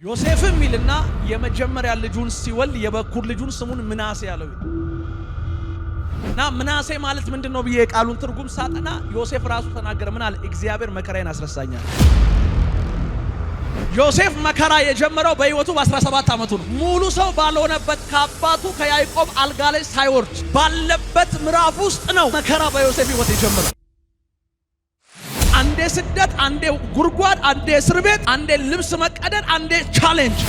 ዮሴፍም ይልና የመጀመሪያ ልጁን ሲወልድ የበኩር ልጁን ስሙን ምናሴ ያለው እና ምናሴ ማለት ምንድነው ብዬ ቃሉን ትርጉም ሳጠና ዮሴፍ ራሱ ተናገረ። ምን አለ? እግዚአብሔር መከራዬን አስረሳኛል። ዮሴፍ መከራ የጀመረው በህይወቱ በ17 ዓመቱ ነው። ሙሉ ሰው ባልሆነበት ከአባቱ ከያዕቆብ አልጋ ላይ ሳይወርድ ባለበት ምዕራፍ ውስጥ ነው መከራ በዮሴፍ ህይወት የጀመረው። አንዴ ስደት፣ አንዴ ጉርጓድ፣ አንዴ እስር ቤት፣ አንዴ ልብስ መቀደድ፣ አንዴ ቻሌንጅ።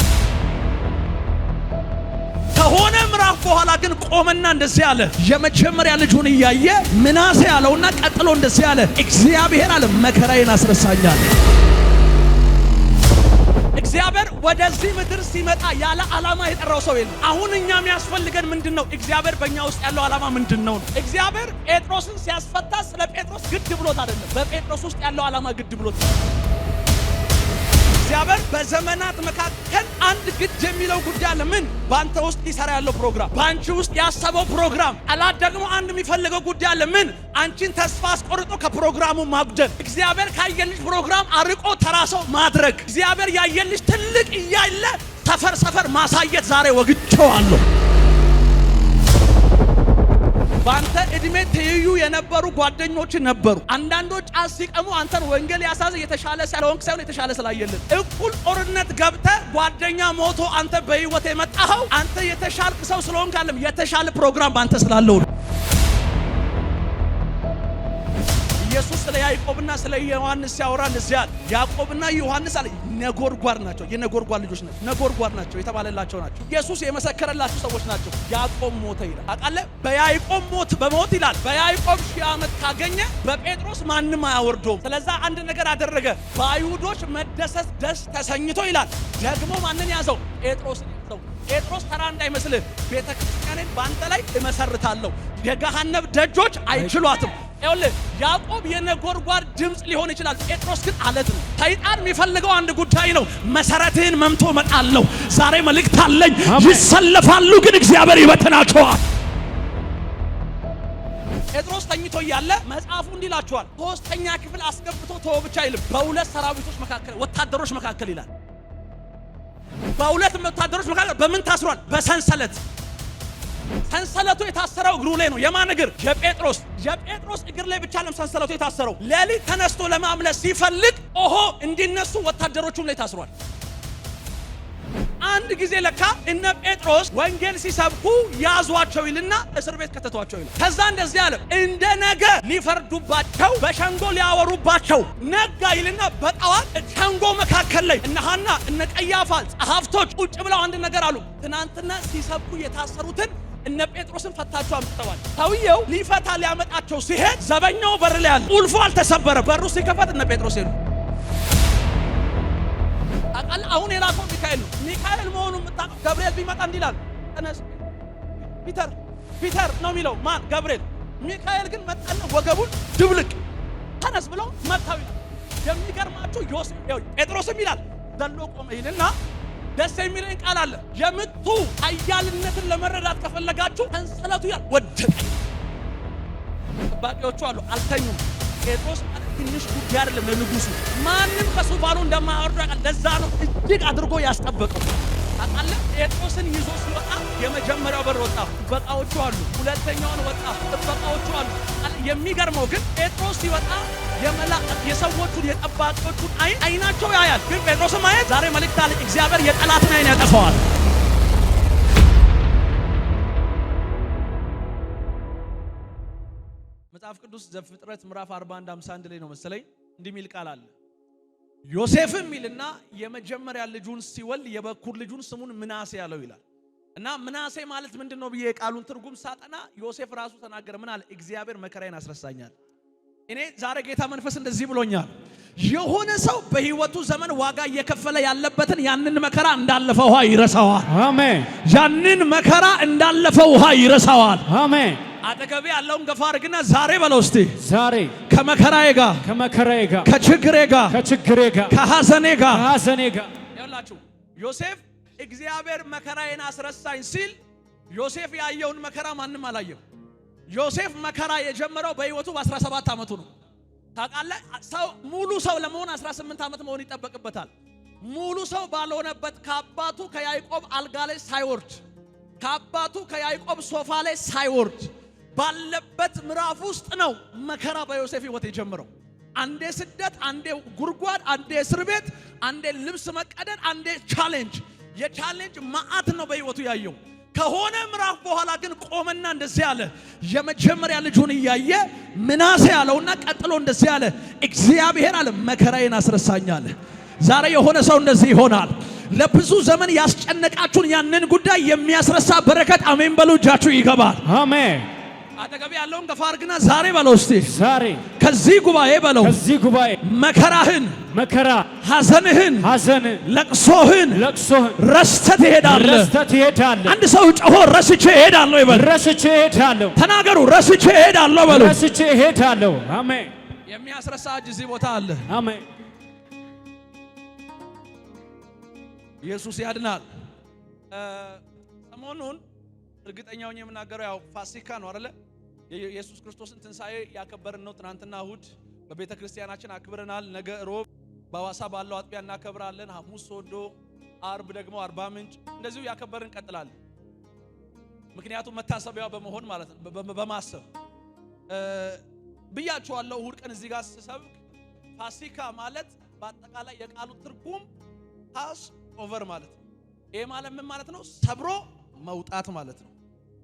ከሆነ ምዕራፍ በኋላ ግን ቆመና እንደዚህ አለ። የመጀመሪያ ልጁን እያየ ምናሴ ያለውና ቀጥሎ እንደዚህ አለ፣ እግዚአብሔር አለ መከራዬን አስረሳኛል። እግዚአብሔር ወደዚህ ምድር ሲመጣ ያለ ዓላማ የጠራው ሰው የለም። አሁን እኛ የሚያስፈልገን ምንድነው? እግዚአብሔር በእኛ ውስጥ ያለው ዓላማ ምንድነው? እግዚአብሔር ጴጥሮስን ሲያስፈታ ስለ ጴጥሮስ ግድ ብሎት አይደለም፣ በጴጥሮስ ውስጥ ያለው ዓላማ ግድ ብሎት። እግዚአብሔር በዘመናት መካከል አንድ ግድ የሚለው ጉዳይ አለ። ምን? ባንተ ውስጥ ሊሰራ ያለው ፕሮግራም፣ ባንቺ ውስጥ ያሰበው ፕሮግራም። ጠላት ደግሞ አንድ የሚፈልገው ጉዳይ አለ። ምን? አንቺን ተስፋ አስቆርጦ ከፕሮግራሙ ማጉደል። እግዚአብሔር ካየልሽ ፕሮግራም አርቆ ተራሰው ማድረግ። እግዚአብሔር ያየልሽ ትልቅ እያለ ሰፈር ማሳየት ዛሬ ወግቼዋለሁ። ባንተ እድሜ ትይዩ የነበሩ ጓደኞች ነበሩ። አንዳንዶች ጫት ሲቀሙ አንተን ወንጌል ያሳዘ የተሻለ ስለሆንክ ሳይሆን የተሻለ ስላየልን። እኩል ጦርነት ገብተ ጓደኛ ሞቶ አንተ በህይወት የመጣኸው አንተ የተሻልክ ሰው ስለሆንክ አይደለም፣ የተሻለ ፕሮግራም ባንተ ስላለው ነው። ኢየሱስ ስለ ያዕቆብና ስለ ዮሐንስ ሲያወራ እንደዚህ አለ። ያዕቆብና ዮሐንስ አለ ነጎድጓድ ናቸው፣ የነጎድጓድ ልጆች ናቸው፣ ነጎድጓድ ናቸው፣ የተባለላቸው ናቸው። ኢየሱስ የመሰከረላቸው ሰዎች ናቸው። ያዕቆብ ሞተ ይላል። አቃለ በያዕቆብ በሞት ይላል። በያዕቆብ 1000 ዓመት ካገኘ በጴጥሮስ ማንም አያወርደውም። ስለዚህ አንድ ነገር አደረገ። በአይሁዶች መደሰት ደስ ተሰኝቶ ይላል። ደግሞ ማንን ያዘው? ጴጥሮስን ያዘው። ጴጥሮስ ተራ እንዳይመስልህ፣ ቤተክርስቲያንን በአንተ ላይ እመሰርታለሁ፣ የገሃነም ደጆች አይችሏትም። ይኸውልህ ያዕቆብ የነጎድጓድ ድምፅ ሊሆን ይችላል፣ ጴጥሮስ ግን አለት ነው። ሰይጣን የሚፈልገው አንድ ጉዳይ ነው፣ መሰረትህን መምቶ መጣለው። ዛሬ መልእክት አለኝ። ይሰለፋሉ፣ ግን እግዚአብሔር ይበትናቸዋል። ጴጥሮስ ተኝቶ እያለ መጽሐፉ እንዲላቸዋል 3ኛ ክፍል አስገብቶ ተወው ብቻ አይልም፣ በሁለት ሰራዊቶች መካከል ወታደሮች መካከል ይላል። በሁለት ወታደሮች መካከል በምን ታስሯል? በሰንሰለት። ሰንሰለቱ የታሰረው እግሩ ላይ ነው። የማን እግር? የጴጥሮስ። የጴጥሮስ እግር ላይ ብቻ ለም ሰንሰለቱ የታሰረው። ሌሊት ተነስቶ ለማምለጥ ሲፈልግ እንዲነሱ ወታደሮቹም ላይ ታስሯል። አንድ ጊዜ ለካ እነ ጴጥሮስ ወንጌል ሲሰብኩ ያዟቸው ይልና እስር ቤት ከተቷቸው ይላል። ከዛ እንደዚህ አለ፣ እንደ ነገ ሊፈርዱባቸው በሸንጎ ሊያወሩባቸው ነጋ ይልና በጠዋት ሸንጎ መካከል ላይ እነ ሐና እነ ቀያፋ ጸሐፍቶች ቁጭ ብለው አንድ ነገር አሉ። ትናንትና ሲሰብኩ የታሰሩትን እነ ጴጥሮስን ፈታቸው አምጥተዋል። ሰውየው ሊፈታ ሊያመጣቸው ሲሄድ ዘበኛው በር ላይ አለ። ቁልፉ አልተሰበረ። በሩ ሲከፈት እነ ጴጥሮስ ሄዱ። አቃል አሁን የላከው ሚካኤል ነው። ሚካኤል መሆኑን የምታውቀው ገብርኤል ቢመጣ እንዲላል፣ ተነስ ፒተር ነው የሚለው ማን? ገብርኤል። ሚካኤል ግን መጣና ወገቡን ድብልቅ ተነስ ብሎ መታው ይላል። የሚገርማችሁ ዮሴፍ ጴጥሮስም ይላል ዘሎ ቆመ ይልና ደስ የሚለኝ ቃል አለ። የምቱ ኃያልነትን ለመረዳት ከፈለጋችሁ ሰንሰለቱ ይላል ወደቀ። ጠባቂዎቹ አሉ አልተኙም። ጴጥሮስ ትንሽ ጉዳይ አይደለም ለንጉሱ፣ ማንም ከሱባሉ እንደማያወርዱ ያውቃል። ለዛ ነው እጅግ አድርጎ ያስጠበቀው። አቃለ ጴጥሮስን ይዞ ሲወጣ የመጀመሪያው በር ወጣ፣ ጥበቃዎቹ አሉ። ሁለተኛውን ወጣ፣ ጥበቃዎቹ አሉ። የሚገርመው ግን ጴጥሮስ ሲወጣ የሰዎቹን የጠባቂዎቹን አይናቸው ያያል፣ ግን ጴጥሮስን ማየት ዛሬ መልእክት አለ። እግዚአብሔር የጠላትን አይን ያጠፋዋል። መጽሐፍ ቅዱስ ዘፍጥረት ምዕራፍ 41:51 ላይ ነው መሰለኝ እንዲህ የሚል ቃል አለ። ዮሴፍም ይልና የመጀመሪያ ልጁን ሲወልድ የበኩር ልጁን ስሙን ምናሴ ያለው ይላል። እና ምናሴ ማለት ምንድነው ብዬ ቃሉን ትርጉም ሳጠና ዮሴፍ ራሱ ተናገረ። ምን አለ? እግዚአብሔር መከራዬን አስረሳኛል። እኔ ዛሬ ጌታ መንፈስ እንደዚህ ብሎኛል። የሆነ ሰው በህይወቱ ዘመን ዋጋ እየከፈለ ያለበትን ያንን መከራ እንዳለፈ ውሃ ይረሳዋል። አሜን። ያንን መከራ እንዳለፈ ውሃ ይረሳዋል። አሜን። አጠገቤ ያለውን ገፋ አድርግና ዛሬ በለው እስቲ፣ ዛሬ ከመከራዬ ጋር ከችግሬ ጋር ከሐዘኔ ጋር ያላችሁ። ዮሴፍ እግዚአብሔር መከራዬን አስረሳኝ ሲል ዮሴፍ ያየውን መከራ ማንም አላየው። ዮሴፍ መከራ የጀመረው በህይወቱ በ17 ዓመቱ ነው። ታውቃለህ፣ ሰው ሙሉ ሰው ለመሆን 18 ዓመት መሆን ይጠበቅበታል። ሙሉ ሰው ባልሆነበት ከአባቱ ከያዕቆብ አልጋ ላይ ሳይወርድ ከአባቱ ከያዕቆብ ሶፋ ላይ ሳይወርድ ባለበት ምዕራፍ ውስጥ ነው መከራ በዮሴፍ ሕይወት የጀመረው። አንዴ ስደት፣ አንዴ ጉርጓድ፣ አንዴ እስር ቤት፣ አንዴ ልብስ መቀደድ፣ አንዴ ቻሌንጅ። የቻሌንጅ ማዕት ነው በሕይወቱ ያየው። ከሆነ ምዕራፍ በኋላ ግን ቆመና እንደዚህ አለ። የመጀመሪያ ልጁን እያየ ምናሴ ያለውና ቀጥሎ እንደዚህ አለ፣ እግዚአብሔር አለ መከራዬን አስረሳኛል። ዛሬ የሆነ ሰው እንደዚህ ይሆናል። ለብዙ ዘመን ያስጨነቃችሁን ያንን ጉዳይ የሚያስረሳ በረከት አሜን በሉ፣ እጃችሁ ይገባል። አሜን። አጠገብ ያለውን ገፋ አድርግና ዛሬ በለው እስቲ፣ ዛሬ ከዚህ ጉባኤ በለው፣ ከዚህ ጉባኤ መከራህን፣ መከራ፣ ሐዘንህን፣ ለቅሶህን ረስተህ ትሄዳለህ። አንድ ሰው ጮሆ ረስቼ እሄዳለሁ ይበል። ረስቼ እሄዳለሁ። ተናገሩ፣ ረስቼ እሄዳለሁ በሉ። ረስቼ እሄዳለሁ። አሜን። የሚያስረሳ እጅ እዚህ ቦታ አለ። አሜን። ኢየሱስ ያድናል። ሰሞኑን እርግጠኛው የምናገረው ያው ፋሲካ ነው አይደለ? የኢየሱስ ክርስቶስን ትንሣኤ ያከበርን ነው። ትናንትና እሁድ በቤተ ክርስቲያናችን አክብረናል። ነገ ሮብ በሐዋሳ ባለው አጥቢያ እናከብራለን። ሐሙስ ሶዶ፣ አርብ ደግሞ አርባ ምንጭ እንደዚሁ ያከበርን እንቀጥላለን። ምክንያቱም መታሰቢያው በመሆን ማለት ነው፣ በማሰብ ብያችኋለሁ። እሁድ ቀን እዚህ ጋር ስሰብክ ፋሲካ ማለት በአጠቃላይ የቃሉ ትርጉም ፓስ ኦቨር ማለት ነው። ይሄ ማለት ምን ማለት ነው? ሰብሮ መውጣት ማለት ነው።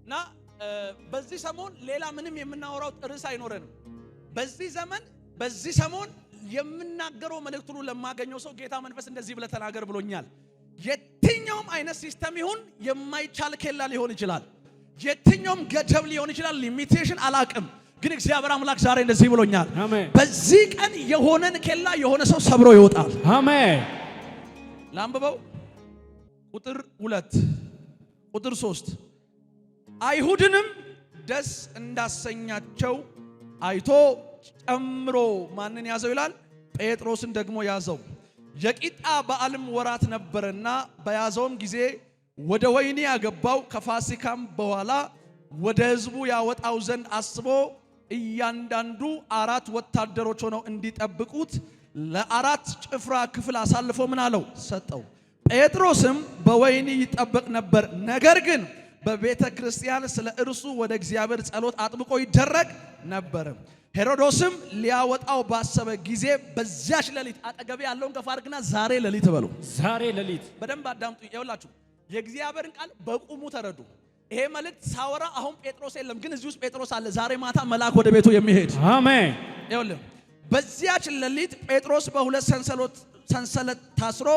እና በዚህ ሰሞን ሌላ ምንም የምናወራው ርዕስ አይኖረንም። በዚህ ሰሞን የምናገረው መልእክት ሁሉ ለማገኘው ሰው ጌታ መንፈስ እንደዚህ ብለህ ተናገር ብሎኛል። የትኛውም አይነት ሲስተም ይሁን የማይቻል ኬላ ሊሆን ይችላል። የትኛውም ገደብ ሊሆን ይችላል። ሊሚቴሽን አላቅም፣ ግን እግዚአብሔር አምላክ ዛሬ እንደዚህ ብሎኛል። በዚህ ቀን የሆነን ኬላ የሆነ ሰው ሰብሮ ይወጣል። አሜን። ላንብበው። ቁጥር 2 ቁጥር 3 አይሁድንም ደስ እንዳሰኛቸው አይቶ ጨምሮ ማንን ያዘው ይላል? ጴጥሮስን ደግሞ ያዘው። የቂጣ በዓልም ወራት ነበረና በያዘውም ጊዜ ወደ ወህኒ ያገባው። ከፋሲካም በኋላ ወደ ሕዝቡ ያወጣው ዘንድ አስቦ እያንዳንዱ 4 ወታደሮች ሆነው እንዲጠብቁት ለ4 ጭፍራ ክፍል አሳልፎ ምን አለው? ሰጠው። ጴጥሮስም በወህኒ ይጠበቅ ነበር። ነገር ግን በቤተ ክርስቲያን ስለ እርሱ ወደ እግዚአብሔር ጸሎት አጥብቆ ይደረግ ነበር። ሄሮዶስም ሊያወጣው ባሰበ ጊዜ በዚያች ሌሊት አጠገቤ ያለውን ገፋ አድርግና ዛሬ ሌሊት በሉ። ዛሬ ሌሊት በደንብ አዳምጡ። ይኸውላችሁ የእግዚአብሔርን ቃል በቁሙ ተረዱ። ይሄ መልእክት ሳወራ አሁን ጴጥሮስ የለም፣ ግን እዚህ ውስጥ ጴጥሮስ አለ። ዛሬ ማታ መልአክ ወደ ቤቱ የሚሄድ አሜን። ይኸውልህ በዚያች ሌሊት ጴጥሮስ በሁለት ሰንሰለት ታስሮ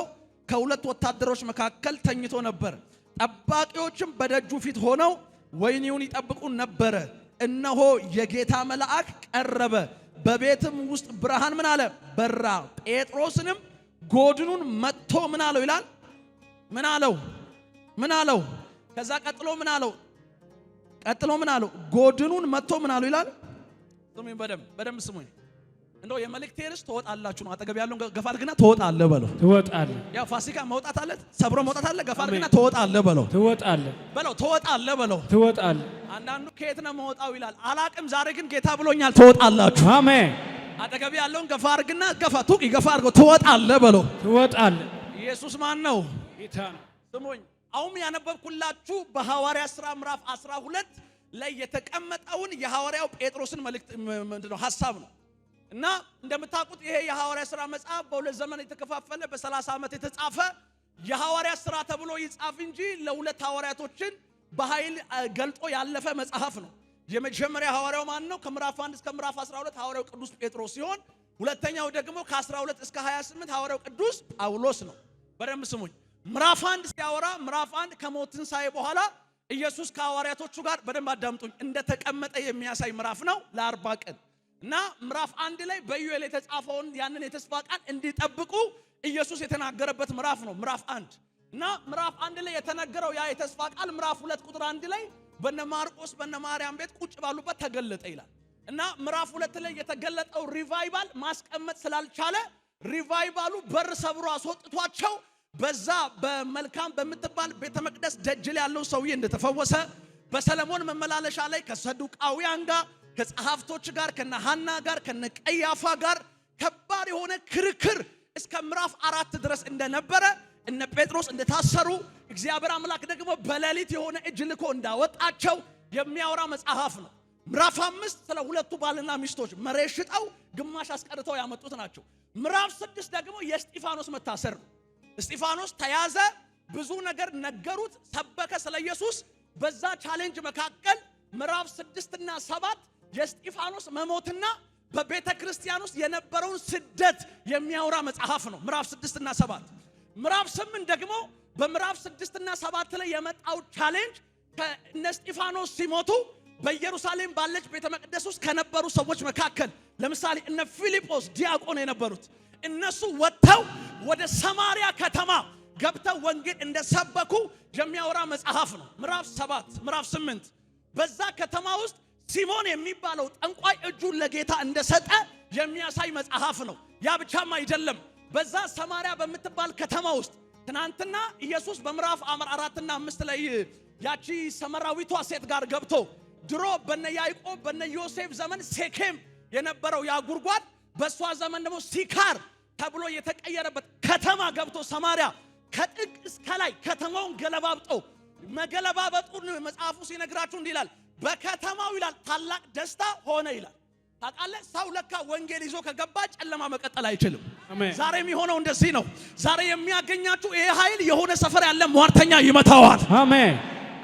ከሁለት ወታደሮች መካከል ተኝቶ ነበር። ጠባቂዎችም በደጁ ፊት ሆነው ወህኒውን ይጠብቁ ነበረ። እነሆ የጌታ መልአክ ቀረበ፣ በቤትም ውስጥ ብርሃን ምን አለ? በራ። ጴጥሮስንም ጎድኑን መጥቶ ምን አለው ይላል? ምን አለው? ከዛ ቀጥሎ ምን አለው? ጎድኑን መጥቶ ምን አለው ይላል? ስሙኝ፣ በደንብ ስሙኝ። እንደው የመልእክቴ ርዕስ ትወጣላችሁ ነው። አጠገብ ያለውን ገፋ አድርግና ትወጣለህ በለው። ትወጣለህ። ያው ፋሲካ መውጣት አለ፣ ሰብሮ መውጣት አለ። ገፋ አድርግና ትወጣለህ በለው። ትወጣለህ በለው። አንዳንዱ ከየት ነው መውጣው ይላል፣ አላቅም። ዛሬ ግን ጌታ ብሎኛል ትወጣላችሁ። አሜን። አጠገብ ያለውን ገፋ አድርግና ገፋ አድርገው ትወጣለህ በለው። ትወጣለህ። ኢየሱስ ማን ነው? ጌታ ነው። ስሙኝ፣ አሁን ያነበብኩላችሁ በሐዋርያት ሥራ ምዕራፍ 12 ላይ የተቀመጠውን የሐዋርያው ጴጥሮስን መልእክት ምንድነው ሐሳብ ነው። እና እንደምታውቁት ይሄ የሐዋርያት ሥራ መጽሐፍ በሁለት ዘመን የተከፋፈለ በ30 ዓመት የተጻፈ የሐዋርያት ሥራ ተብሎ ይጻፍ እንጂ ለሁለት ሐዋርያቶችን በኃይል ገልጦ ያለፈ መጽሐፍ ነው። የመጀመሪያ ሐዋርያው ማን ነው? ከምዕራፍ 1 እስከ ምዕራፍ 12 ሐዋርያው ቅዱስ ጴጥሮስ ሲሆን ሁለተኛው ደግሞ ከ12 እስከ 28 ሐዋርያው ቅዱስ ጳውሎስ ነው። በደንብ ስሙኝ። ምዕራፍ 1 ሲያወራ ምዕራፍ 1 ከሞት ትንሣኤ በኋላ ኢየሱስ ከሐዋርያቶቹ ጋር በደንብ አዳምጡኝ እንደተቀመጠ የሚያሳይ ምዕራፍ ነው ለ40 ቀን እና ምዕራፍ 1 ላይ በኢዩኤል የተጻፈውን ያንን የተስፋ ቃል እንዲጠብቁ ኢየሱስ የተናገረበት ምዕራፍ ነው ምዕራፍ 1። እና ምዕራፍ 1 ላይ የተነገረው ያ የተስፋ ቃል ምዕራፍ 2 ቁጥር 1 ላይ በነ ማርቆስ በነ ማርያም ቤት ቁጭ ባሉበት ተገለጠ ይላል። እና ምዕራፍ 2 ላይ የተገለጠው ሪቫይቫል ማስቀመጥ ስላልቻለ ሪቫይቫሉ በር ሰብሮ አስወጥቷቸው በዛ በመልካም በምትባል ቤተ መቅደስ ደጅ ላይ ያለው ሰውዬ እንደተፈወሰ በሰለሞን መመላለሻ ላይ ከሰዱቃውያን ጋር ከጸሐፍቶች ጋር ከነሐና ጋር ከነቀያፋ ጋር ከባድ የሆነ ክርክር እስከ ምዕራፍ 4 ድረስ እንደነበረ እነ ጴጥሮስ እንደታሰሩ እግዚአብሔር አምላክ ደግሞ በሌሊት የሆነ እጅ ልኮ እንዳወጣቸው የሚያወራ መጽሐፍ ነው። ምዕራፍ 5 ስለ ሁለቱ ባልና ሚስቶች መሬት ሽጠው ግማሽ አስቀርተው ያመጡት ናቸው። ምዕራፍ 6 ደግሞ የእስጢፋኖስ መታሰር ነው። እስጢፋኖስ ተያዘ፣ ብዙ ነገር ነገሩት፣ ሰበከ ስለ ኢየሱስ። በዛ ቻሌንጅ መካከል ምዕራፍ 6 እና 7 የእስጢፋኖስ መሞትና በቤተ ክርስቲያን ውስጥ የነበረውን ስደት የሚያወራ መጽሐፍ ነው። ምዕራፍ 6 እና 7 ምዕራፍ 8 ደግሞ በምዕራፍ 6 እና 7 ላይ የመጣው ቻሌንጅ ከእነ እስጢፋኖስ ሲሞቱ በኢየሩሳሌም ባለች ቤተ መቅደስ ውስጥ ከነበሩ ሰዎች መካከል ለምሳሌ እነ ፊልጶስ ዲያቆን የነበሩት እነሱ ወጥተው ወደ ሰማሪያ ከተማ ገብተው ወንጌል እንደሰበኩ የሚያወራ መጽሐፍ ነው። ምዕራፍ 7 ምዕራፍ 8 በዛ ከተማ ውስጥ ሲሞን የሚባለው ጠንቋይ እጁን ለጌታ እንደሰጠ የሚያሳይ መጽሐፍ ነው። ያ ብቻም አይደለም። በዛ ሰማሪያ በምትባል ከተማ ውስጥ ትናንትና ኢየሱስ በምዕራፍ 4 እና 5 ላይ ያቺ ሰማራዊቷ ሴት ጋር ገብቶ ድሮ በነ ያዕቆብ በነ ዮሴፍ ዘመን ሴኬም የነበረው ያ ጉድጓድ በሷ ዘመን ደግሞ ሲካር ተብሎ የተቀየረበት ከተማ ገብቶ ሰማሪያ ከጥግ እስከ ላይ ከተማውን ገለባብጦ መገለባበጡን መጽሐፉ ሲነግራችሁ እንዲህ ይላል። በከተማው ይላል ታላቅ ደስታ ሆነ ይላል። ታውቃለህ፣ ሰው ለካ ወንጌል ይዞ ከገባ ጨለማ መቀጠል አይችልም። ዛሬ የሚሆነው እንደዚህ ነው። ዛሬ የሚያገኛችሁ ይሄ ኃይል የሆነ ሰፈር ያለ ሟርተኛ ይመታዋል። አሜን።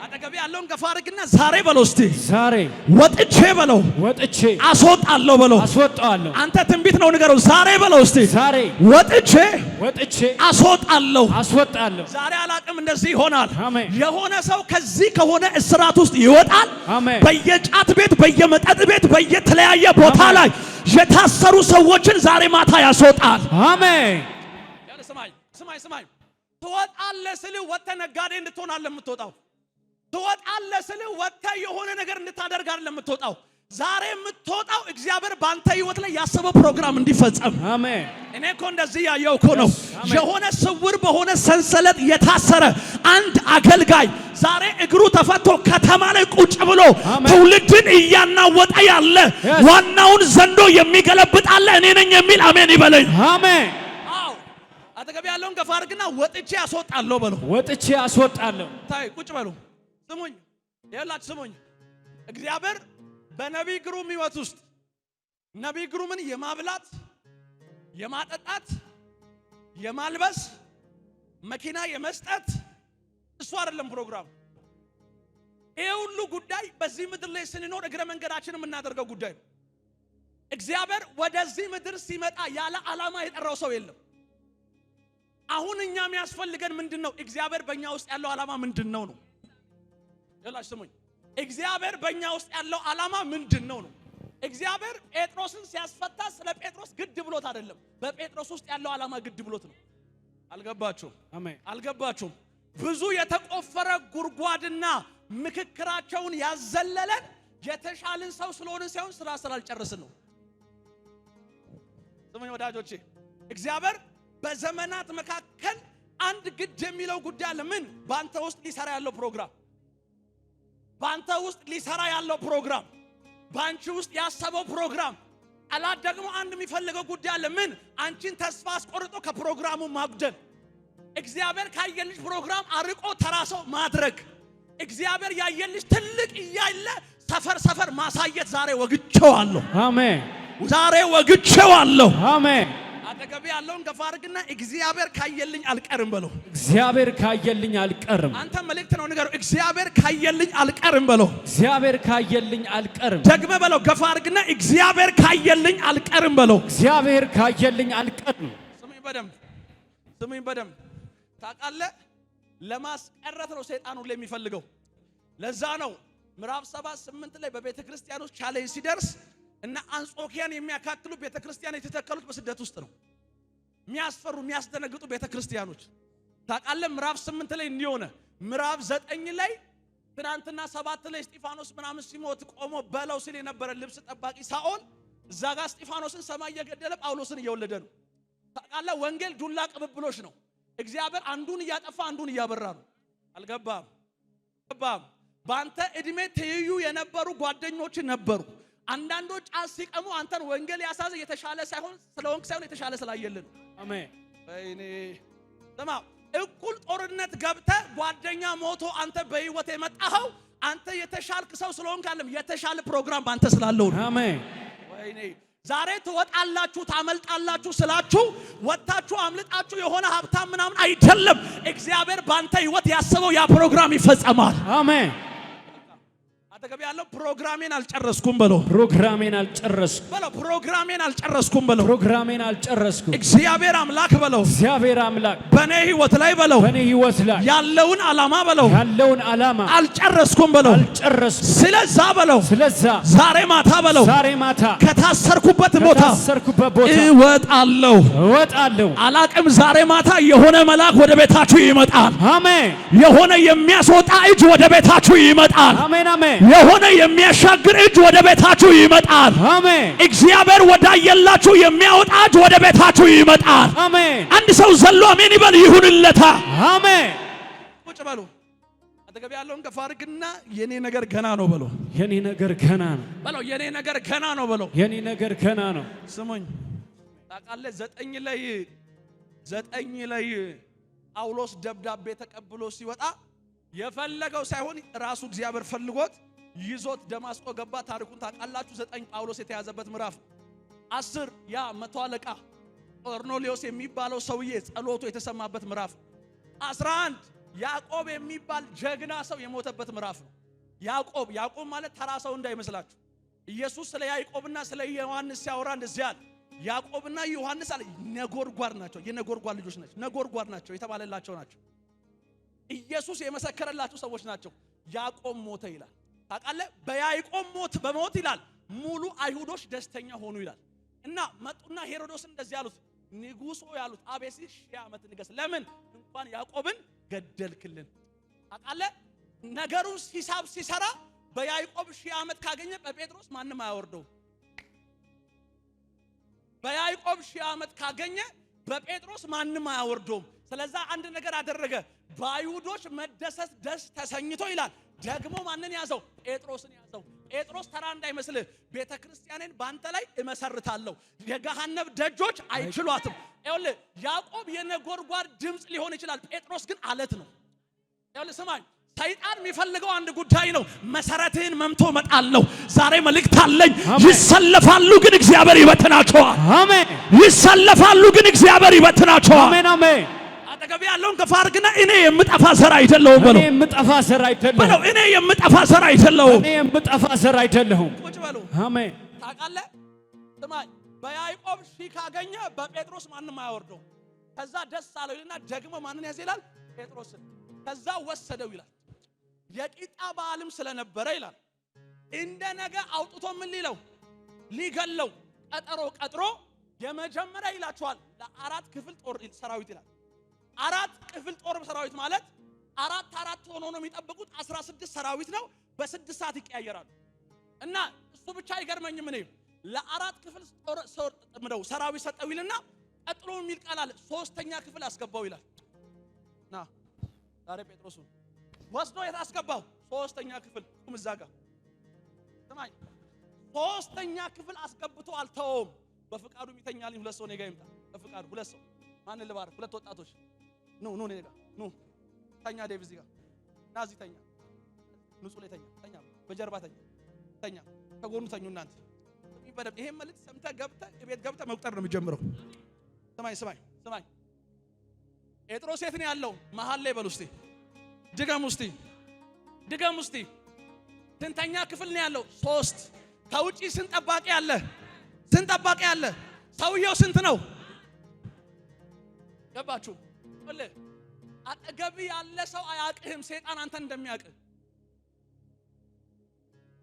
አጠገቤ ያለውን ገፋ አድርግና ዛሬ በለው እስቲ፣ ዛሬ ወጥቼ በለው፣ ወጥቼ አስወጣለሁ በለው፣ አስወጣለሁ። አንተ ትንቢት ነው ንገረው። ዛሬ በለው እስቲ፣ ዛሬ ወጥቼ አስወጣለሁ፣ አስወጣለሁ። ዛሬ አላቅም እንደዚህ ይሆናል። አሜን። የሆነ ሰው ከዚህ ከሆነ እስራት ውስጥ ይወጣል። አሜን። በየጫት ቤት፣ በየመጠጥ ቤት፣ በየተለያየ ቦታ ላይ የታሰሩ ሰዎችን ዛሬ ማታ ያስወጣል። አሜን። ስማኝ ትወጣለህ ስልህ ወጥተህ ነጋዴ እንድትሆን አለ የምትወጣው። ትወጣለህ ስልህ ወጥተህ የሆነ ነገር እንድታደርግ አለ የምትወጣው። ዛሬ የምትወጣው እግዚአብሔር ባንተ ህይወት ላይ ያሰበው ፕሮግራም እንዲፈጸም። አሜን። እኔ እኮ እንደዚህ ያየው እኮ ነው። የሆነ ስውር በሆነ ሰንሰለት የታሰረ አንድ አገልጋይ ዛሬ እግሩ ተፈቶ ከተማ ላይ ቁጭ ብሎ ትውልድን እያናወጠ ያለ ዋናውን ዘንዶ የሚገለብጥ አለ። እኔ ነኝ የሚል አሜን ይበለኝ። አሜን። አዎ፣ አጠገብ ያለውን ገፋ አድርግና ወጥቼ አስወጣለሁ በለው። ወጥቼ አስወጣለሁ። ታይ ቁጭ በሉ። ስሙኝ፣ ይኸውላችሁ ስሙኝ። እግዚአብሔር በነቢይ ግሩም ህይወት ውስጥ ነቢይ ግሩምን የማብላት የማጠጣት የማልበስ መኪና የመስጠት እሱ አይደለም ፕሮግራም። ይሄ ሁሉ ጉዳይ በዚህ ምድር ላይ ስንኖር እግረ መንገዳችን የምናደርገው ጉዳይ ነው። እግዚአብሔር ወደዚህ ምድር ሲመጣ ያለ ዓላማ የጠራው ሰው የለም። አሁን እኛ የሚያስፈልገን ምንድነው? እግዚአብሔር በእኛ ውስጥ ያለው ዓላማ ምንድነው ነው። ይላችሁ ስሙኝ፣ እግዚአብሔር በእኛ ውስጥ ያለው ዓላማ ምንድነው ነው። እግዚአብሔር ጴጥሮስን ሲያስፈታ ስለ ጴጥሮስ ግድ ብሎት አይደለም፣ በጴጥሮስ ውስጥ ያለው ዓላማ ግድ ብሎት ነው። አልገባችሁም? አሜን። አልገባችሁም? ብዙ የተቆፈረ ጉድጓድና ምክክራቸውን ያዘለለን የተሻልን ሰው ስለሆነ ሳይሆን ስራ ስላልጨረስን ነው። ስሙኝ ወዳጆቼ፣ እግዚአብሔር በዘመናት መካከል አንድ ግድ የሚለው ጉዳይ አለ። ምን? ባንተ ውስጥ ሊሰራ ያለው ፕሮግራም፣ ባንተ ውስጥ ሊሰራ ያለው ፕሮግራም፣ ባንቺ ውስጥ ያሰበው ፕሮግራም። ጠላት ደግሞ አንድ የሚፈልገው ጉዳይ አለ። ምን? አንቺን ተስፋ አስቆርጦ ከፕሮግራሙ ማጉደል። እግዚአብሔር ካየልሽ ፕሮግራም አርቆ ተራሶ ማድረግ። እግዚአብሔር ያየልሽ ትልቅ እያለ ሰፈር ማሳየት። ዛሬ ወግቼዋለሁ። አሜን። ዛሬ ወግቼዋለሁ። አሜን። አጠገቤ ያለውን ገፋ አድርግና እግዚአብሔር ካየልኝ አልቀርም በለው። እግዚአብሔር ካየልኝ አልቀርም። አንተ መልእክት ነው ንገረው። እግዚአብሔር ካየልኝ አልቀርም በለው። እግዚአብሔር ካየልኝ አልቀርም። ደግመህ በለው። ገፋ አድርግና እግዚአብሔር ካየልኝ አልቀርም በለው። እግዚአብሔር ካየልኝ አልቀርም። ስሙኝ በደንብ ታውቃለህ። ለማስቀረት ነው ሰይጣን ሁሉ የሚፈልገው። ለዛ ነው ምዕራፍ 7-8 ላይ በቤተ ክርስቲያን ውስጥ ቻሌንጅ ሲደርስ እና አንጾኪያን የሚያካክሉ ቤተ ክርስቲያን የተተከሉት በስደት ውስጥ ነው። የሚያስፈሩ የሚያስደነግጡ ቤተ ክርስቲያኖች ታውቃለህ። ምዕራፍ 8 ላይ እንዲሆነ ምዕራፍ 9 ላይ ትናንትና 7 ላይ እስጢፋኖስ ምናምን ሲሞት ቆሞ በለው ሲል የነበረ ልብስ ጠባቂ ሳኦል እዛ ጋር እስጢፋኖስን ሰማይ እየገደለ ጳውሎስን እየወለደ ነው። ታውቃለህ። ወንጌል ዱላ ቅብብሎች ነው። እግዚአብሔር አንዱን እያጠፋ አንዱን እያበራ ነው። አልገባም? በአንተ እድሜ ትይዩ የነበሩ ጓደኞች ነበሩ። አንዳንዶች ጫት ሲቀሙ አንተን ወንጌል ያሳዘ የተሻለ ሳይሆን ስለሆንክ ሳይሆን የተሻለ ስላየልን። አሜን። ወይኔ ስማ፣ እኩል ጦርነት ገብተህ ጓደኛ ሞቶ አንተ በህይወት የመጣኸው አንተ የተሻልክ ሰው ስለሆንክ አይደለም፣ የተሻለ ፕሮግራም ባንተ ስላለው ነው። አሜን። ወይኔ ዛሬ ትወጣላችሁ ታመልጣላችሁ ስላችሁ ወጣችሁ አምልጣችሁ የሆነ ሀብታም ምናምን አይደለም። እግዚአብሔር ባንተ ህይወት ያሰበው ያ ፕሮግራም ይፈጸማል። አሜን። አጠገብ ያለው ፕሮግራሜን አልጨረስኩም በለው። ፕሮግራሜን አልጨረስኩም በለው። ፕሮግራሜን አልጨረስኩም በለው። ፕሮግራሜን አልጨረስኩም። እግዚአብሔር አምላክ በለው። እግዚአብሔር አምላክ በኔ ህይወት ላይ በለው። በኔ ህይወት ላይ ያለውን ዓላማ በለው። ያለውን ዓላማ አልጨረስኩም በለው። አልጨረስኩም። ስለዛ በለው። ስለዛ ዛሬ ማታ በለው። ዛሬ ማታ ከታሰርኩበት ቦታ እወጣለሁ። አላቅም። ዛሬ ማታ የሆነ መልአክ ወደ ቤታችሁ ይመጣል። አሜን። የሆነ የሚያስወጣ እጅ ወደ ቤታችሁ ይመጣል። አሜን አሜን። የሆነ የሚያሻግር እጅ ወደ ቤታችሁ ይመጣል። አሜን። እግዚአብሔር ወዳየላችሁ የሚያወጣ እጅ ወደ ቤታችሁ ይመጣል። አሜን። አንድ ሰው ዘሎ አሜን ይበል። ይሁንለታ። አሜን። ቁጭ በሉ። አጠገብ ያለውን ከፍ አድርግና የኔ ነገር ገና ነው በለው። የኔ ነገር ገና ነው በለው። የኔ ነገር ገና ነው በለው። የኔ ነገር ገና ነው። ስሙኝ፣ ታውቃለህ ዘጠኝ ላይ ጳውሎስ ደብዳቤ ተቀብሎ ሲወጣ የፈለገው ሳይሆን ራሱ እግዚአብሔር ፈልጎት ይዞት ደማስቆ ገባ። ታሪኩን ታውቃላችሁ። 9 ጳውሎስ የተያዘበት ምዕራፍ 10 ያ መቶ አለቃ ቆርኔሌዎስ የሚባለው ሰውዬ ጸሎቱ የተሰማበት ምዕራፍ 11 ያዕቆብ የሚባል ጀግና ሰው የሞተበት ምዕራፍ ነው። ያዕቆብ ማለት ተራ ሰው እንዳይመስላችሁ። ኢየሱስ ስለ ያዕቆብና ስለ ዮሐንስ ሲያወራ እንደዚህ አለ። ያዕቆብና ዮሐንስ አለ ነጎድጓድ ናቸው። የነጎድጓድ ልጆች ናቸው። ነጎድጓድ ናቸው የተባለላቸው ናቸው። ኢየሱስ የመሰከረላቸው ሰዎች ናቸው። ያዕቆብ ሞተ ይላል። ታውቃለህ? በያዕቆብ በሞት ይላል ሙሉ አይሁዶች ደስተኛ ሆኑ ይላል። እና መጡና ሄሮዶስ እንደዚህ ያሉት ንጉሶ ያሉት አቤሲ 1000 ዓመት ንገስ። ለምን እንኳን ያዕቆብን ገደልክልን? ታውቃለህ? ነገሩ ሂሳብ ሲሰራ በያዕቆብ 1000 ዓመት ካገኘ በጴጥሮስ ማንም አያወርደው። በያዕቆብ 1000 ዓመት ካገኘ በጴጥሮስ ማንም አያወርደውም። ስለዛ አንድ ነገር አደረገ። በአይሁዶች መደሰት ደስ ተሰኝቶ ይላል ደግሞ ማንን ያዘው? ጴጥሮስን ያዘው። ጴጥሮስ ተራ እንዳይመስልህ ቤተክርስቲያንን ባንተ ላይ እመሰርታለሁ፣ የገሃነም ደጆች አይችሏትም። ይኸውልህ ያዕቆብ የነጎድጓድ ድምፅ ሊሆን ይችላል፣ ጴጥሮስ ግን አለት ነው። ይኸውልህ ስማኝ፣ ሰይጣን የሚፈልገው አንድ ጉዳይ ነው፣ መሰረትህን መምቶ መጣለሁ። ዛሬ መልእክት አለኝ። ይሰለፋሉ ግን እግዚአብሔር ይበትናቸዋል። አሜን። ይሰለፋሉ ግን እግዚአብሔር ይበትናቸዋል። አሜን አሜን። አጠገብ ያለውን ከፍ አድርግና እኔ የምጠፋ ዘር አይደለሁም በለው። እኔ የምጠፋ ዘር አይደለሁም በለው። እኔ የምጠፋ ዘር አይደለሁም። እኔ የምጠፋ ዘር አይደለሁም። ቁጭ በሉ። አሜን። ታውቃለህ? ስማኝ፣ በያዕቆብ 1000 ካገኘ በጴጥሮስ ማንም አያወርደው። ከዛ ደስ አለው ይልና ደግሞ ማንን ያዘ ይላል? ጴጥሮስን። ከዛ ወሰደው ይላል። የቂጣ በዓልም ስለነበረ ይላል እንደ ነገ አውጥቶ ምን ሊለው ሊገለው ቀጥሮ የመጀመሪያ ይላችኋል ለ4 ክፍል ጦር ሰራዊት ይላል። 4 ክፍል ጦር ሰራዊት ማለት 4 ሆኖ ነው የሚጠብቁት። 16 ሰራዊት ነው። በ6 ሰዓት ይቀያየራሉ። እና እሱ ብቻ አይገርመኝም። እኔ ለ4 ክፍል ጦር ሰራዊት ሰጠው ይልና ቀጥሎ የሚል ቃል አለ። 3ኛ ክፍል አስገባው ይላል። ና ዛሬ ጴጥሮስን ወስዶ የታስገባው 3ኛ ክፍል ቁም እዛ ጋር ስማኝ። 3ኛ ክፍል አስገብቶ አልተወውም። በፍቃዱ ይተኛልኝ። 2 ሰው ነገ ይምጣ። በፍቃዱ 2 ሰው ማንን ልባርክ? 2 ወጣቶች ኑ ነገ ኑ ተኛ። ዴቭ እዚህ ጋር ና፣ እዚህ ተኛ። ንጹህ ላይ ተኛ። በጀርባ ተኛ። ከጎኑ ተኙ እናንተ። ይሄን መልእክት ሰምተህ ቤት ገብተህ መቁጠር ነው የሚጀምረው። ስማኝ። ጴጥሮስ የት ነው ያለው? መሃል ላይ በሉ እስቲ። ድገም ውስቲ። ስንተኛ ክፍል ነው ያለው? 3። ከውጪ ስንት ጠባቂ አለ? ሰውየው ስንት ነው? ገባችሁ? አጠገብ ያለ ሰው አያቅህም ሰይጣን አንተን እንደሚያቅህ።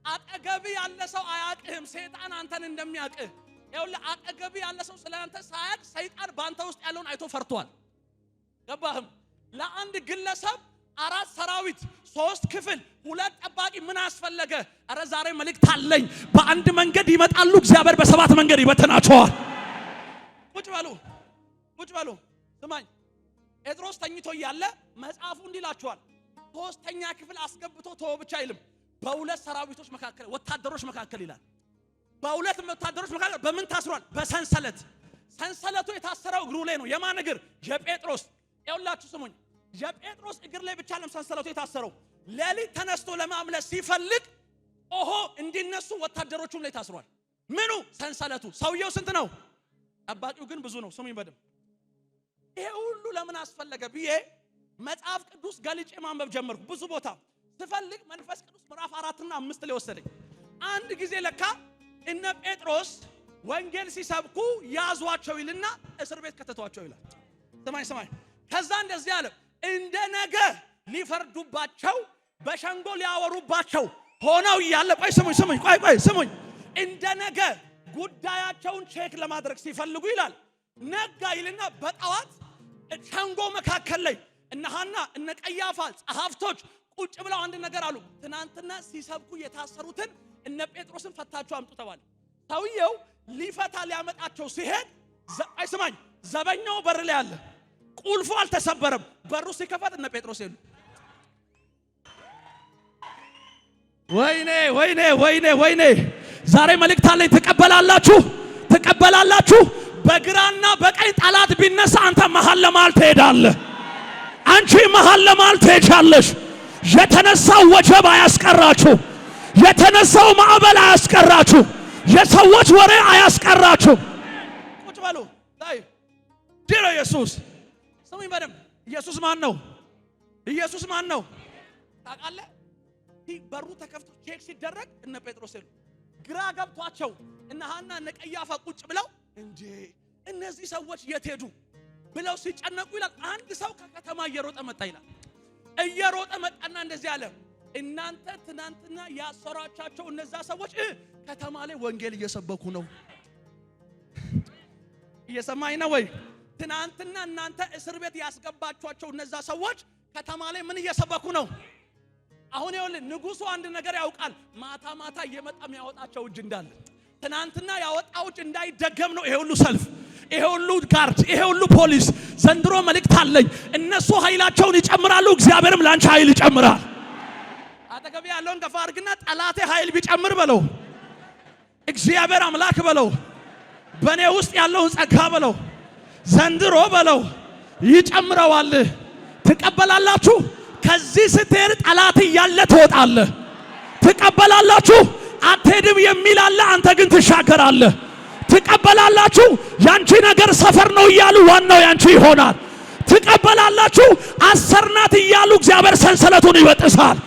አጠገብ ያለ ሰው አያቅህም ሰይጣን አንተን እንደሚያቅህ። ይኸውልህ አጠገብ ያለ ሰው ስለአንተ ሳያቅ ሰይጣን ባንተ ውስጥ ያለውን አይቶ ፈርቷል። ገባህም? ለአንድ ግለሰብ 4 ሰራዊት 3 ክፍል 2 ጠባቂ ምን አስፈለገ? አረ ዛሬ መልእክት አለኝ። በአንድ መንገድ ይመጣሉ፣ እግዚአብሔር በ7 መንገድ ይበተናቸዋል። ቁጭ በሉ። ስማኝ፣ ጴጥሮስ ተኝቶ እያለ መጽሐፉ እንዲላችኋል 3ኛ ክፍል አስገብቶ ተወ ብቻ አይልም። በ2 ሰራዊቶች መካከል ወታደሮች መካከል ይላል። በ2 ወታደሮች መካከል በምን ታስሯል? በሰንሰለት። ሰንሰለቱ የታሰረው እግሩ ላይ ነው። የማን እግር? የጴጥሮስ። ይኸውላችሁ ስሙኝ፣ የጴጥሮስ እግር ላይ ብቻ ነው ሰንሰለቱ የታሰረው። ሌሊት ተነስቶ ለማምለጥ ሲፈልግ ኦሆ እንዲነሱ ወታደሮቹም ላይ ታስሯል። ምኑ? ሰንሰለቱ። ሰውየው ስንት ነው? ጠባቂው ግን ብዙ ነው። ስሙኝ በደምብ። ይሄ ሁሉ ለምን አስፈለገ ብዬ መጽሐፍ ቅዱስ ገልጬ ማንበብ ጀመርኩ። ብዙ ቦታ ስፈልግ መንፈስ ቅዱስ ምዕራፍ 4 እና 5 ላይ ወሰደኝ። አንድ ጊዜ ለካ እነ ጴጥሮስ ወንጌል ሲሰብኩ ያዟቸው ይልና እስር ቤት ከተቷቸው ይላል። ሰማይ ከዛ እንደዚህ አለ፣ እንደ ነገ ሊፈርዱባቸው በሸንጎ ሊያወሩባቸው ሆነው እያለ ቆይ ስሙኝ እንደ ነገ ጉዳያቸውን ቼክ ለማድረግ ሲፈልጉ ይላል ነጋ ይልና በጠዋት ሸንጎ መካከል ላይ እነ ሐና እነ ቀያፋ ጸሐፍቶች ቁጭ ብለው አንድ ነገር አሉ። ትናንትና ሲሰብኩ የታሰሩትን እነ ጴጥሮስን ፈታቸው አምጡ ተባለ። ሰውየው ሊፈታ ሊያመጣቸው ሲሄድ አይስማኝ ዘበኛው በር ላይ አለ። ቁልፉ አልተሰበረም። በሩ ሲከፈት እነ ጴጥሮስ የሉ። ወይኔ ዛሬ መልእክት አለኝ። ትቀበላላችሁ። በግራና በቀኝ ጠላት ቢነሳ አንተ መሃል ለማል ትሄዳለህ። አንቺ መሃል ለማል ትሄጃለሽ። የተነሳው ወጀብ አያስቀራችሁ። የተነሳው ማዕበል አያስቀራችሁ። የሰዎች ወሬ አያስቀራችሁ። ቁጭ በሉ። ዲሮ ኢየሱስ ስሙኝ በደምብ። ኢየሱስ ማን ነው? ታውቃለህ? በሩ ተከፍቶ ቼክ ሲደረግ እነ ጴጥሮስ የሉ። ግራ ገብቷቸው እነ ሐና እነ ቀያፋ ቁጭ ብለው እንዴ እነዚህ ሰዎች የት ሄዱ ብለው ሲጨነቁ ይላል አንድ ሰው ከከተማ እየሮጠ መጣ ይላል። እየሮጠ መጣና እንደዚህ አለ፣ እናንተ ትናንትና ያሰራቻቸው እነዛ ሰዎች ከተማ ላይ ወንጌል እየሰበኩ ነው። እየሰማኝ ነው ወይ? ትናንትና እናንተ እስር ቤት ያስገባቿቸው እነዛ ሰዎች ከተማ ላይ ምን እየሰበኩ ነው? አሁን ይኸውልህ ንጉሡ አንድ ነገር ያውቃል። ማታ እየመጣ የሚያወጣቸው እጅ እንዳለ ትናንትና ያወጣው እጅ እንዳይደገም ነው ይሄ ሁሉ ሰልፍ፣ ይሄ ሁሉ ጋርድ፣ ይሄ ሁሉ ፖሊስ። ዘንድሮ መልእክት አለኝ። እነሱ ኃይላቸውን ይጨምራሉ፣ እግዚአብሔርም ላንቺ ኃይል ይጨምራል። አጠገብ ያለውን ገፋ አድርግና ጠላቴ ኃይል ቢጨምር በለው፣ እግዚአብሔር አምላክ በለው፣ በእኔ ውስጥ ያለውን ጸጋ በለው፣ ዘንድሮ በለው ይጨምረዋል። ትቀበላላችሁ? ከዚህ ስትሄድ ጠላት እያለ ትወጣለህ። ትቀበላላችሁ? አትሄድም የሚል አለ፣ አንተ ግን ትሻገራለህ። ትቀበላላችሁ? ያንቺ ነገር ሰፈር ነው እያሉ ዋናው ያንቺ ይሆናል። ትቀበላላችሁ? አሰርናት እያሉ እግዚአብሔር ሰንሰለቱን ይበጥሳል።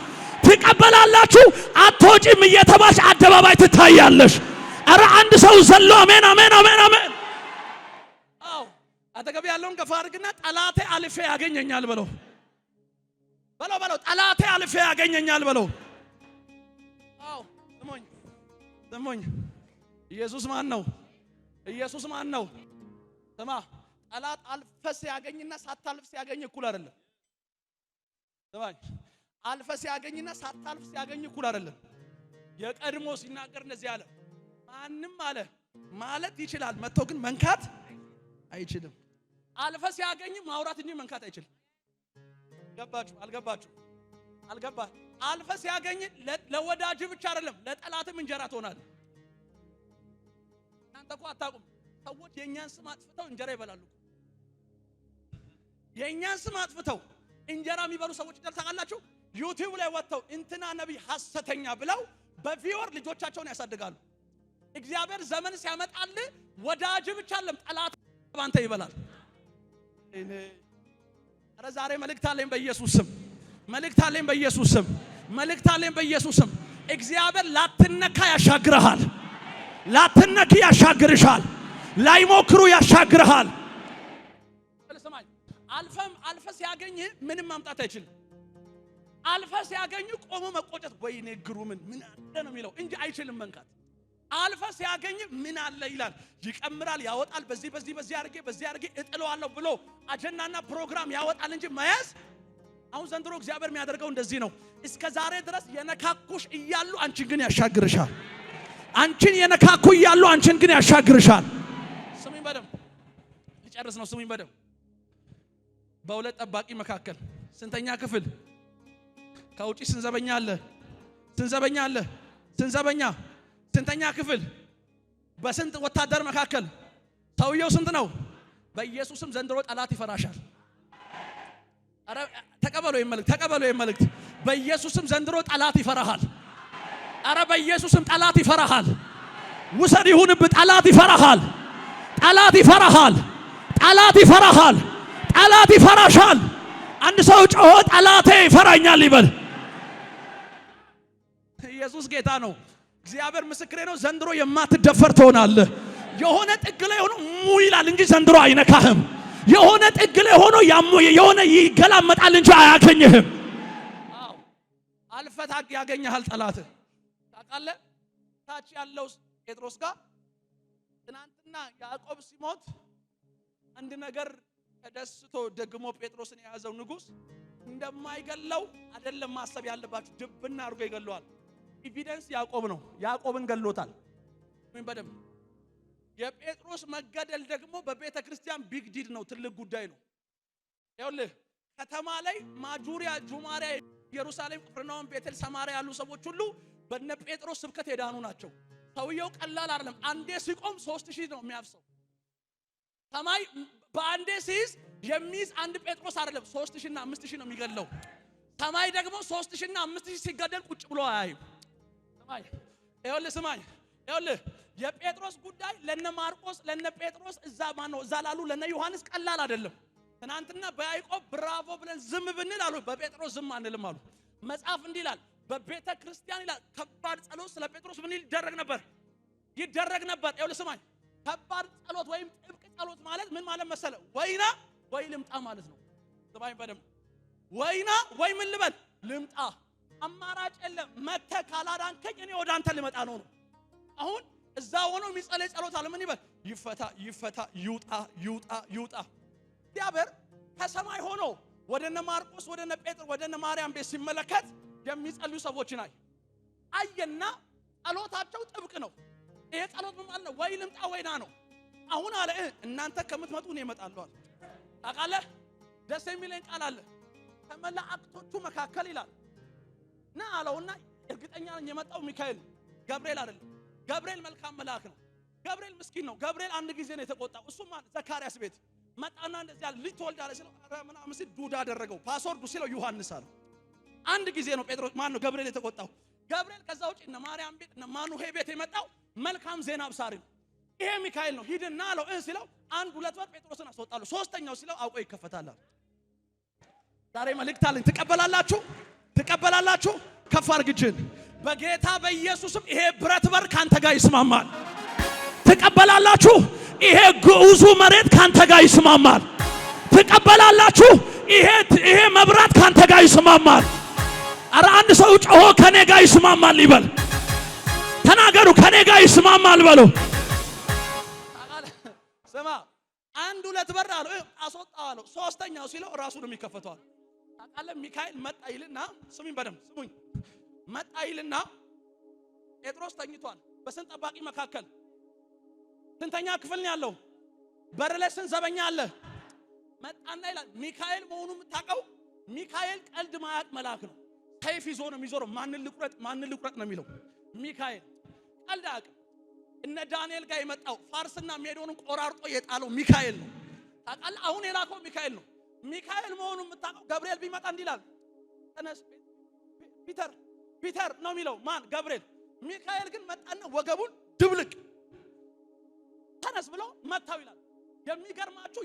ትቀበላላችሁ? አትወጪም እየተባልሽ አደባባይ ትታያለሽ። አረ አንድ ሰው ዘሎ አሜን። አዎ አጠገብ ያለውን ገፋ አድርግና ጠላቴ አልፌ ያገኘኛል በለው። ጠላቴ አልፌ ያገኘኛል በለው። አዎ ስሙኝ። ኢየሱስ ማን ነው? ስማ፣ ጠላት አልፈ ሲያገኝና ሳታልፍ ሲያገኝ እኩል አይደለም። ስማኝ፣ አልፈ ሲያገኝና ሳታልፍ ሲያገኝ እኩል አይደለም። የቀድሞ ሲናገር እንደዚህ አለ፣ ማንም አለ ማለት ይችላል፣ መጥቶ ግን መንካት አይችልም። አልፈ ሲያገኝ ማውራት እንጂ መንካት አይችልም። ገባችሁ? አልገባችሁ? አልፈ ሲያገኝ ለወዳጅ ብቻ አይደለም ለጠላትም እንጀራ ትሆናለህ። እናንተ እኮ አታውቁም። ሰዎች የኛን ስም አጥፍተው እንጀራ ይበላሉ። የኛን ስም አጥፍተው እንጀራ የሚበሉ ሰዎች ታውቃላችሁ? ዩቲዩብ ላይ ወጥተው እንትና ነብይ ሐሰተኛ ብለው በቪወር ልጆቻቸውን ያሳድጋሉ። እግዚአብሔር ዘመን ሲያመጣል ወዳጅ ብቻ አይደለም ጠላት ባንተ ይበላል። አረ ዛሬ መልእክት አለኝ በኢየሱስ ስም። እግዚአብሔር ላትነካ ያሻግርሃል። ላትነኪ ያሻግርሻል። ላይሞክሩ ያሻግርሃል። ስማኝ፣ አልፈ ሲያገኝ ምንም ማምጣት አይችልም። አልፈ ሲያገኝ ቆሞ መቆጨት ወይኔ ግሩምን ምን አለ ነው የሚለው እንጂ አይችልም መንካት። አልፈ ሲያገኝ ምን አለ ይላል፣ ይቀምራል፣ ያወጣል። በዚህ አርጌ እጥለዋለሁ ብሎ አጀንዳና ፕሮግራም ያወጣል እንጂ መያዝ። አሁን ዘንድሮ እግዚአብሔር የሚያደርገው እንደዚህ ነው። እስከ ዛሬ ድረስ የነካኩሽ እያሉ አንቺን ግን ያሻግርሻል። አንቺን የነካኩ እያሉ አንቺን ግን ያሻግርሻል። ስሙኝ በደም ሊጨርስ ነው። ስሙኝ በደም በሁለት ጠባቂ መካከል ስንተኛ ክፍል? ከውጪ ስንዘበኛ አለ። ስንተኛ ክፍል? በስንት ወታደር መካከል? ሰውየው ስንት ነው? በኢየሱስም ዘንድሮ ጠላት ይፈራሻል። አረ ተቀበሉ ይመልክ ተቀበሉ ይመልክ። በኢየሱስም ዘንድሮ ጠላት ይፈራሃል። አረ በኢየሱስም ጠላት ይፈራሃል። ውሰድ ይሁንብ ጠላት ይፈራሃል። ጠላት ይፈራሃል። ጠላት ይፈራሃል። ጠላት ይፈራሻል። አንድ ሰው ጮሆ ጠላቴ ይፈራኛል ይበል። ኢየሱስ ጌታ ነው። እግዚአብሔር ምስክሬ ነው። ዘንድሮ የማትደፈር ትሆናለህ። የሆነ ጥግ ላይ ሆኖ ሙ ይላል እንጂ ዘንድሮ አይነካህም። የሆነ ጥግ ላይ ሆኖ የሆነ ይገላመጣል እንጂ አያገኝህም። አዎ አልፈታ ያገኘሃል ጠላት። ታውቃለህ ታች ያለው ጴጥሮስ ጋር ትናንትና ያዕቆብ ሲሞት አንድ ነገር ተደስቶ ደግሞ ጴጥሮስን የያዘው ንጉስ እንደማይገለው አይደለም ማሰብ ያለባችሁ፣ ድብና አድርጎ ይገለዋል። ኤቪደንስ ያዕቆብ ነው። ያዕቆብን ገሎታል። ምን በደም የጴጥሮስ መገደል ደግሞ በቤተ ክርስቲያን ቢግ ዲድ ነው፣ ትልቅ ጉዳይ ነው። ይኸውልህ ከተማ ላይ ማጁሪያ፣ ጁማሪያ፣ ኢየሩሳሌም፣ ቅፍርናሆም፣ ቤተል፣ ሰማርያ ያሉ ሰዎች ሁሉ በነ ጴጥሮስ ስብከት የዳኑ ናቸው። ሰውየው ቀላል አይደለም። አንዴ ሲቆም 3000 ነው የሚያፍሰው። ሰማይ በአንዴ ሲይዝ የሚይዝ አንድ ጴጥሮስ አይደለም 3000 እና 5000 ነው የሚገለው። ሰማይ ደግሞ 3000 እና 5000 ሲገደል ቁጭ ብሎ አያዩ። ሰማይ ይኸውልህ ስማኝ፣ ይኸውልህ የጴጥሮስ ጉዳይ ለነ ማርቆስ ለነ ጴጥሮስ እዛ ማነው እዛ ላሉ ለነ ዮሐንስ ቀላል አይደለም። ትናንትና በያዕቆብ ብራቮ ብለን ዝም ብንል አሉ፣ በጴጥሮስ ዝም አንልም አሉ። መጽሐፍ እንዲህ ይላል በቤተ ክርስቲያን ይላል ከባድ ጸሎት ስለ ጴጥሮስ ምን ይደረግ ነበር? ይደረግ ነበር። ይኸውልህ ስማኝ፣ ከባድ ጸሎት ወይም ጥብቅ ጸሎት ማለት ምን ማለት መሰለ? ወይና ወይ ልምጣ ማለት ነው። ስማኝ በደምብ ወይና ወይ ምን ልበል ልምጣ፣ አማራጭ የለም። መተህ ካላዳንከኝ እኔ ወደ አንተ ልመጣ ነው። አሁን እዛ ሆኖ የሚጸለይ ጸሎት አለ። ምን ይበል? ይፈታ ይፈታ፣ ይውጣ ይውጣ ይውጣ። እግዚአብሔር ከሰማይ ሆኖ ወደነ ማርቆስ ወደነ ጴጥሮስ ወደነ ማርያም ቤት ሲመለከት የሚጸልዩ ሰዎችን አየና ጸሎታቸው ጥብቅ ነው። ይሄ ጸሎት ምን ማለት ነው? ወይ ልምጣ ወይና ነው። አሁን አለ እናንተ ከምትመጡ እኔ እመጣለሁ አለ። ታውቃለህ ደስ የሚለኝ ቃል አለ። ከመላእክቶቹ መካከል ይላል ና አለውና እርግጠኛ ነኝ የመጣው ሚካኤል ገብርኤል አይደለም። ገብርኤል መልካም መልአክ ነው። ገብርኤል ምስኪን ነው። ገብርኤል አንድ ጊዜ ነው የተቆጣው። እሱ ማለት ዘካርያስ ቤት መጣና እንደዚህ ያለ ልጅ ትወልዳለህ ሲለው ኧረ ምናምን ሲል ዱዳ አደረገው። ፓስወርዱ ሲለው ዮሐንስ አለ። አንድ ጊዜ ነው ጴጥሮስ ማን ነው ገብርኤል የተቆጣው። ገብርኤል ከዛ ውጪ እነ ማርያም ቤት እነ ማኑሄ ቤት የመጣው መልካም ዜና አብሳሪ ነው። ይሄ ሚካኤል ነው። ሂድና አለው ሲለው አንድ ሁለት ወር ጴጥሮስን አስወጣለሁ፣ ሶስተኛው ሲለው አውቆ ይከፈታል። ዛሬ መልእክት አለኝ። ትቀበላላችሁ? ትቀበላላችሁ? ከፍ አድርግ እጅህን። በጌታ በኢየሱስም ይሄ ብረት በር ካንተ ጋር ይስማማል። ትቀበላላችሁ? ይሄ ግዑዙ መሬት ካንተ ጋር ይስማማል። ትቀበላላችሁ? ይሄ መብራት ካንተ ጋር ይስማማል። አረ አንድ ሰው ጮሆ ከኔ ጋር ይስማማል ይበል። ተናገሩ፣ ከኔ ጋር ይስማማል በሉ። ስማ አንድ ሁለት በር አለው አስወጣው አለው። ሶስተኛው ሲለው ራሱን የሚከፈተው ታውቃለህ። ሚካኤል መጣ ይልና ስሙኝ፣ በደምብ ስሙኝ። መጣ ይልና ጴጥሮስ ተኝቷል። በስንት ጠባቂ መካከል ስንተኛ ክፍል ነው ያለው? በር ላይ ስንት ዘበኛ አለ? መጣና ይላል ሚካኤል መሆኑን የምታውቀው። ሚካኤል ቀልድ ማያቅ መልአክ ነው። ሰይፍ ይዞ ነው የሚዞረው። ማንን ልቁረጥ ነው የሚለው። ሚካኤል ቀልድ አያውቅም። እነ ዳንኤል ጋር የመጣው ፋርስና ሜዶንን ቆራርጦ የጣለው ሚካኤል ነው። ታውቃለህ። አሁን የላከው ሚካኤል ነው። ሚካኤል መሆኑን የምታውቀው ገብርኤል ቢመጣ እንዲህ ይላል፣ ተነስ ፒተር ነው የሚለው ማን? ገብርኤል። ሚካኤል ግን መጣና ወገቡን ድብልቅ ተነስ ብሎ መታው ይላል። የሚገርማችሁ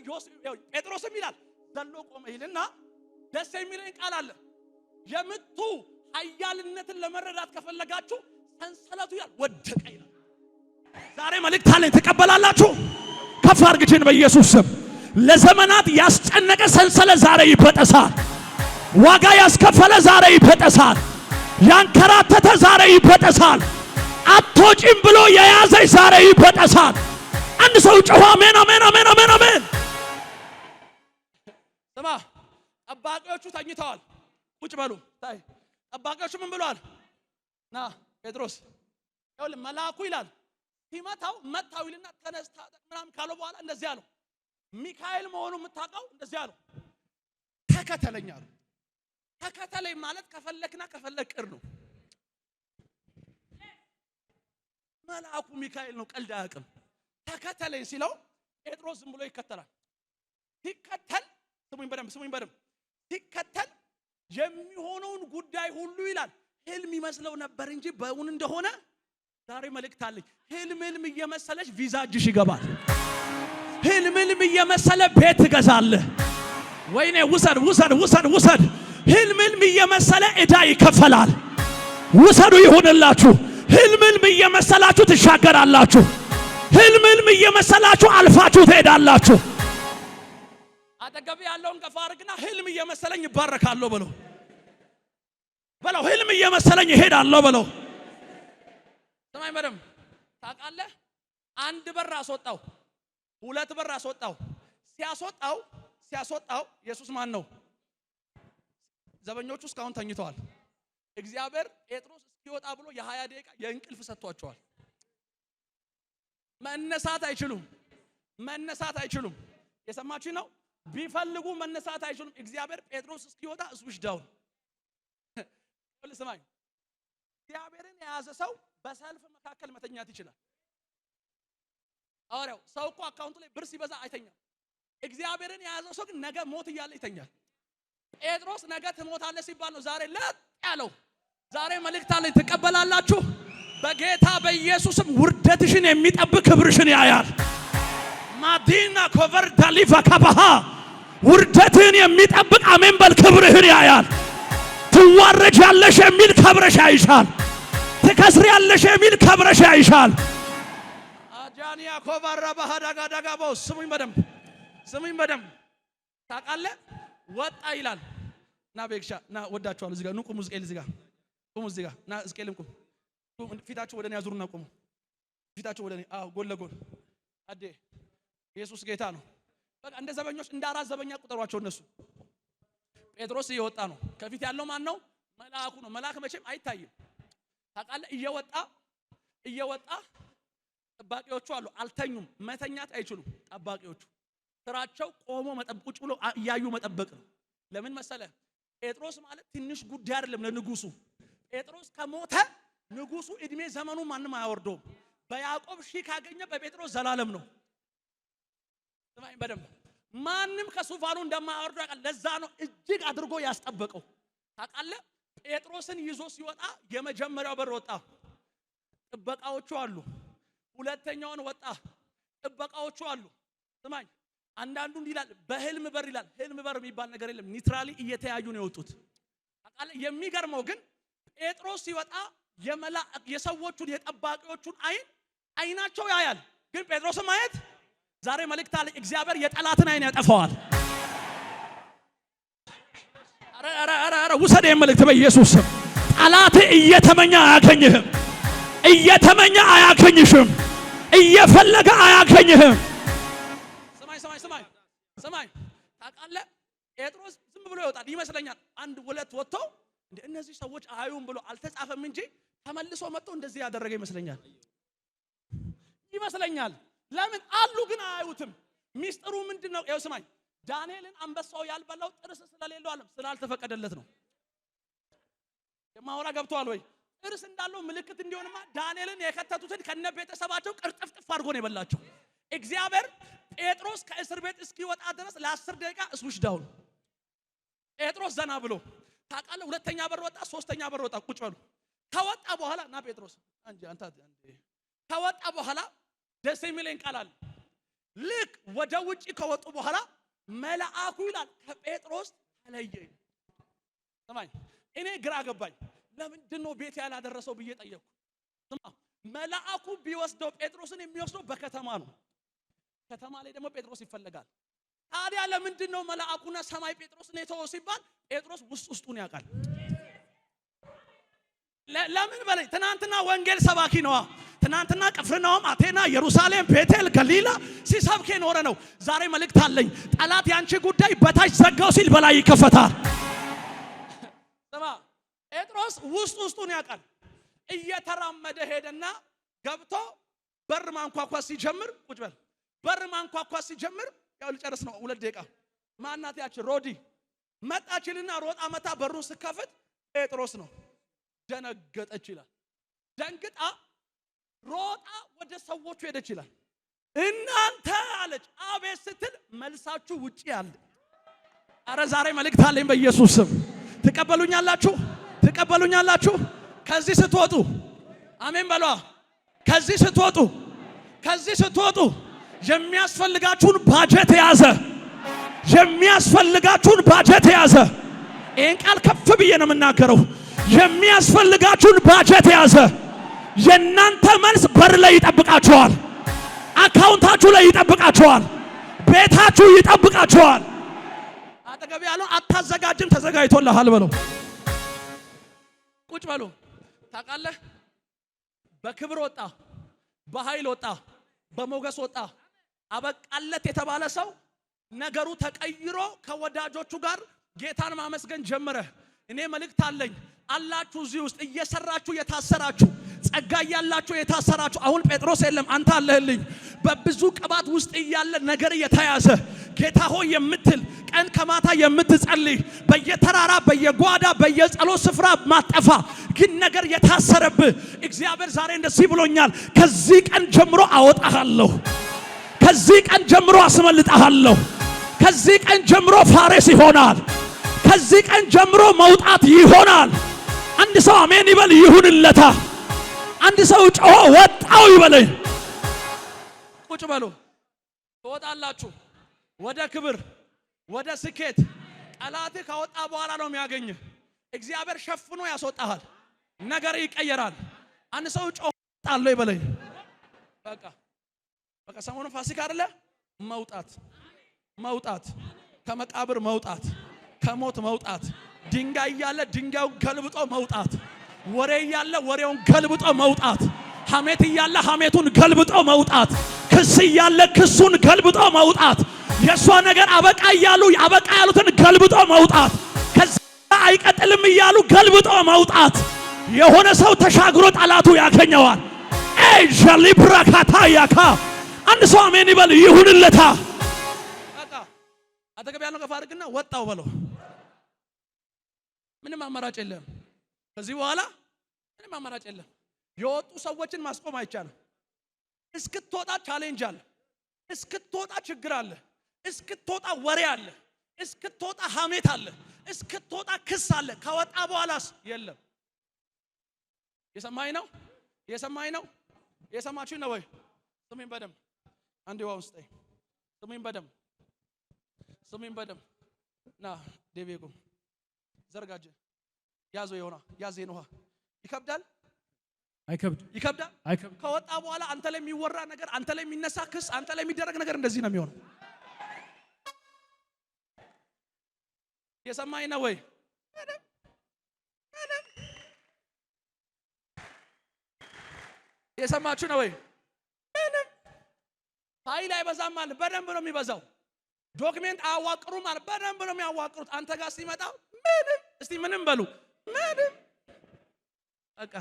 ጴጥሮስም ይላል ዘሎ ቆመ ይልና ደስ የሚለኝ ቃል አለ። የምቱ ኃያልነትን ለመረዳት ከፈለጋችሁ ሰንሰለቱ ይላል ወደቀ ይላል። ዛሬ መልእክት አለኝ። ትቀበላላችሁ? ከፍ አድርግችን በኢየሱስ ስም። ለዘመናት ያስጨነቀ ሰንሰለት ዛሬ ይበጠሳል። ዋጋ ያስከፈለ ዛሬ ይበጠሳል። ያንከራተተ ዛሬ ይበጠሳል። አትወጪም ብሎ የያዘች ዛሬ ይበጠሳል። አንድ ሰው ጮኸ አሜን አሜን አሜን አሜን አሜን። ስማ ጠባቂዎቹ ተኝተዋል። ቁጭ በሉ። ታይ ጠባቂዎቹ ምን ብለዋል? ና ጴጥሮስ ይኸውልህ መልአኩ ይላል ሲመታው መታው ይልና ተነስታ ምናምን ካለው በኋላ እንደዚህ አለው። ሚካኤል መሆኑን የምታውቀው እንደዚህ አለው፣ ተከተለኝ አለው። ተከተለኝ ማለት ከፈለክና ከፈለክ ቅር ነው። መልአኩ ሚካኤል ነው፣ ቀልድ አያውቅም። ተከተለኝ ሲለው ጴጥሮስ ዝም ብሎ ይከተላል። ሲከተል ስሙኝ በደንብ ሲከተል የሚሆነውን ጉዳይ ሁሉ ይላል ህልም ይመስለው ነበር እንጂ በእውን እንደሆነ ዛሬ መልእክት አለኝ። ህልም እየመሰለሽ ቪዛ እጅሽ ይገባል። ህልም እየመሰለ ቤት ትገዛለህ። ወይኔ ውሰድ። ህልም እየመሰለ ዕዳ ይከፈላል። ውሰዱ ይሁንላችሁ። ህልም እየመሰላችሁ ትሻገራላችሁ። ህልም እየመሰላችሁ አልፋችሁ ትሄዳላችሁ። አጠገብ ያለውን ገፋ አድርግና ህልም እየመሰለኝ ይባረካለሁ በለው። ህልም እየመሰለኝ እሄዳለሁ በለው። ሰማይ መደም ታውቃለህ። አንድ በር አስወጣው፣ ሁለት በር አስወጣው። ሲያስወጣው ኢየሱስ ማን ነው? ዘበኞቹ እስካሁን ተኝተዋል። እግዚአብሔር ጴጥሮስ እስኪወጣ ብሎ የ20 ደቂቃ የእንቅልፍ ሰጥቷቸዋል። መነሳት አይችሉም። የሰማችሁ ነው። ቢፈልጉ መነሳት አይችሉም። እግዚአብሔር ጴጥሮስ እስኪወጣ ስዊች ዳውን። ስማኝ፣ እግዚአብሔርን የያዘ ሰው በሰልፍ መካከል መተኛት ይችላል። አውሬው ሰው እኮ አካውንቱ ላይ ብር ሲበዛ አይተኛም። እግዚአብሔርን የያዘው ሰው ግን ነገ ሞት እያለ ይተኛል። ጴጥሮስ ነገ ትሞታለህ ሲባል ነው ዛሬ ለጥ ያለው። ዛሬ መልእክት አለኝ፣ ትቀበላላችሁ። በጌታ በኢየሱስም ውርደትሽን የሚጠብቅ ክብርሽን ያያል። ማዲና ኮቨር ዳሊቫ ካባሃ ውርደትን የሚጠብቅ አሜን በል። ክብርህን ያያል። ትዋረጃለሽ የሚል ከብረሽ ያይሻል። ትከስሪያለሽ የሚል ከብረሽ ያይሻል። አጃኒያ ኮቨር ባሃዳጋ ዳጋቦ ስሙኝ በደም ታውቃለህ። ወጣ ይላል። ና ቤክሻ ና ወዳችኋል። እዚህ ጋር ኑ ቁሙ። ዝቄል እዚህ ጋር ቁሙ። እዚህ ጋር ና ዝቄልም ቁሙ። ፊታችሁ ወደኔ ያዙሩና ቁሙ። ፊታችሁ ወደኔ ጎን ለጎን አዴ ኢየሱስ ጌታ ነው። በቃ እንደ ዘበኞች እንደ አራት ዘበኛ ቁጠሯቸው እነሱ። ጴጥሮስ እየወጣ ነው። ከፊት ያለው ማን ነው? መልአኩ ነው። መልአክ መቼም አይታይም ታውቃለህ። እየወጣ ጠባቂዎቹ አሉ። አልተኙም። መተኛት አይችሉም ጠባቂዎቹ። ስራቸው ቆሞ መጠበቅ፣ ቁጭ ብሎ እያዩ መጠበቅ ነው። ለምን መሰለ? ጴጥሮስ ማለት ትንሽ ጉዳይ አይደለም ለንጉሱ። ጴጥሮስ ከሞተ ንጉሱ እድሜ ዘመኑ ማንም አያወርደውም። በያዕቆብ ሺህ ካገኘ በጴጥሮስ ዘላለም ነው። ስማኝ በደንብ ማንም ከሱፋኑ እንደማያወርደው ያውቃል። ለዛ ነው እጅግ አድርጎ ያስጠበቀው። ታውቃለህ። ጴጥሮስን ይዞ ሲወጣ የመጀመሪያው በር ወጣ፣ ጥበቃዎቹ አሉ። ሁለተኛውን ወጣ፣ ጥበቃዎቹ አሉ። ስማኝ አንዳንዱ እንዲህ ይላል፣ በህልም በር ይላል። ህልም በር የሚባል ነገር የለም። ኒትራሊ እየተያዩ ነው የወጡት። ታውቃለህ። የሚገርመው ግን ጴጥሮስ ሲወጣ የሰዎቹን የጠባቂዎቹን አይናቸው ያያል፣ ግን ጴጥሮስን ማየት ዛሬ መልእክት አለ። እግዚአብሔር የጠላትን አይን ያጠፋዋል። አረ ውሰድ መልእክት በኢየሱስ ስም። ጠላት እየተመኘ አያገኝሽም፣ እየፈለገ አያገኝህም። ሰማይ ታውቃለህ። ጴጥሮስ ዝም ብሎ ይወጣል ይመስለኛል። አንድ ሁለት ወጥቶ እነዚህ ሰዎች አዩም ብሎ አልተጻፈም እንጂ ተመልሶ መጥቶ እንደዚህ ያደረገ ይመስለኛል። ለምን አሉ ግን አያዩትም። ሚስጥሩ ምንድነው? ያው ስማኝ፣ ዳንኤልን አንበሳው ያልበላው ጥርስ ስለሌለው አለም ስላልተፈቀደለት ነው። የማወራ ገብቷል ወይ? ጥርስ እንዳለው ምልክት እንዲሆንማ ዳንኤልን የከተቱትን ከነ ቤተሰባቸው ቅርጥፍጥፍ አድርጎ ነው የበላቸው። እግዚአብሔር ጴጥሮስ ከእስር ቤት እስኪወጣ ድረስ ለ10 ደቂቃ ስዊች ዳውን። ጴጥሮስ ዘና ብሎ ታውቃለህ። ሁለተኛ በር ወጣ፣ ሶስተኛ በር ወጣ። ቁጭ በሉ። ከወጣ በኋላ ና ጴጥሮስ ከወጣ በኋላ ደስ የሚለኝ ቃል አለ። ልክ ወደ ውጪ ከወጡ በኋላ መልአኩ ይላል ከጴጥሮስ ተለየ። ሰማኝ፣ እኔ ግራ ገባኝ። ለምንድን ነው ቤት ያላደረሰው ብዬ ጠየቅኩ። መልአኩ ቢወስደው ጴጥሮስን የሚወስደው በከተማ ነው። ከተማ ላይ ደግሞ ጴጥሮስ ይፈልጋል። ታዲያ ለምንድን ነው መልአኩና ሰማይ ጴጥሮስን የተወው ሲባል ጴጥሮስ ውስጡን ያውቃል። ለምን በለኝ፣ ትናንትና ወንጌል ሰባኪ ነዋ። ትናንትና ቅፍርናሆም፣ አቴና፣ ኢየሩሳሌም፣ ቤቴል፣ ገሊላ ሲሰብክ የኖረ ነው። ዛሬ መልእክት አለኝ። ጠላት ያንቺ ጉዳይ በታች ዘጋው ሲል በላይ ይከፈታል። ስማ፣ ጴጥሮስ ውስጡን ያውቃል። እየተራመደ ሄደና ገብቶ በር ማንኳኳት ሲጀምር፣ ቁጭ በል። በር ማንኳኳት ሲጀምር፣ ያው ልጨርስ ነው 2 ደቂቃ። ማናት ያቺ ሮዲ መጣችልና ሮጣ መታ በሩን ስከፍት ጴጥሮስ ነው። ደነገጠች ይላል። ደንግጣ ሮጣ ወደ ሰዎቹ ሄደች ይላል። እናንተ አለች። አቤት ስትል መልሳችሁ ውጪ አለ። አረ ዛሬ መልእክት አለኝ በኢየሱስ ስም። ትቀበሉኛላችሁ? ትቀበሉኛላችሁ? ከዚህ ስትወጡ አሜን በሏ። ከዚህ ስትወጡ የሚያስፈልጋችሁን ባጀት የያዘ ይህን ቃል ከፍ ብዬ ነው የምናገረው። የሚያስፈልጋችሁን ባጀት የያዘ የእናንተ መልስ በር ላይ ይጠብቃችኋል። አካውንታችሁ ላይ ይጠብቃችኋል። ቤታችሁ ይጠብቃችኋል። አጠገብ ያለው አታዘጋጅም፣ ተዘጋጅቶልሃል በለው። ቁጭ በሉ። ታውቃለህ፣ በክብር ወጣ፣ በኃይል ወጣ፣ በሞገስ ወጣ፣ አበቃለት የተባለ ሰው ነገሩ ተቀይሮ ከወዳጆቹ ጋር ጌታን ማመስገን ጀመረ። እኔ መልእክት አለኝ አላችሁ እዚህ ውስጥ እየሰራችሁ የታሰራችሁ ጸጋ ያላችሁ የታሰራችሁ፣ አሁን ጴጥሮስ የለም አንተ አለህልኝ። በብዙ ቅባት ውስጥ እያለ ነገር የተያዘ ጌታ ሆይ የምትል ቀን ከማታ የምትጸልይ በየተራራ በየጓዳ በየጸሎት ስፍራ ማጠፋ ግን ነገር የታሰረብህ እግዚአብሔር ዛሬ እንደዚህ ብሎኛል። ከዚህ ቀን ጀምሮ አወጣሃለሁ። ከዚህ ቀን ጀምሮ አስመልጣሃለሁ። ከዚህ ቀን ጀምሮ ፋሬስ ይሆናል። ከዚህ ቀን ጀምሮ መውጣት ይሆናል። አንድ ሰው አሜን ይበል። ይሁንለታ። አንድ ሰው ጮሆ ወጣው ይበለኝ። ቁጭ በሉ። ትወጣላችሁ ወደ ክብር፣ ወደ ስኬት። ጠላትህ ካወጣ በኋላ ነው የሚያገኝህ። እግዚአብሔር ሸፍኖ ያስወጣሃል። ነገር ይቀየራል። አንድ ሰው ጮሆ ወጣለሁ ይበለኝ። በቃ ሰሞኑን ፋሲካ አይደለ? መውጣት፣ ከመቃብር መውጣት፣ ከሞት መውጣት፣ ድንጋይ እያለ ድንጋዩን ገልብጦ መውጣት፣ ወሬ እያለ ወሬውን ገልብጦ መውጣት፣ ሐሜት እያለ ሐሜቱን ገልብጦ መውጣት፣ ክስ እያለ ክሱን ገልብጦ መውጣት፣ የሷ ነገር አበቃ እያሉ አበቃ ያሉትን ገልብጦ መውጣት፣ ከዛ አይቀጥልም እያሉ ገልብጦ መውጣት። የሆነ ሰው ተሻግሮ ጠላቱ ያገኘዋል። ጀሊብራካታ ያካ አንድ ሰው አሜን ይበል። ይሁንለታ። አጠገብ ያለው ገፋ አድርግና ወጣው በለው። ምንም አማራጭ የለም። ከዚህ በኋላ ምንም አማራጭ የለም። የወጡ ሰዎችን ማስቆም አይቻልም። እስክትወጣ ቻሌንጅ አለ። እስክትወጣ ችግር አለ። እስክትወጣ ወሬ አለ። እስክትወጣ ሐሜት አለ። እስክትወጣ ክስ አለ። ከወጣ በኋላስ የለም። የሰማኝ ነው? የሰማችሁ ነው ወይ? ስሙኝ በደም አንዴ ዋው ውስጥ ስሙኝ በደም ና ዴቪጎ ዘርጋጀ ያዞ የሆነ ያዘ ነው። ይከብዳል? ይከብዳል። ከወጣ በኋላ አንተ ላይ የሚወራ ነገር፣ አንተ ላይ የሚነሳ ክስ፣ አንተ ላይ የሚደረግ ነገር እንደዚህ ነው የሚሆነው። የሰማኝ ነው ወይ? የሰማችሁ ነው ወይ? ፋይል አይበዛም ማለት በደንብ ነው የሚበዛው። ዶክሜንት አያዋቅሩም ማለት በደንብ ነው የሚያዋቅሩት። አንተ ጋር ሲመጣ ምንም በሉ ምንም። በቃ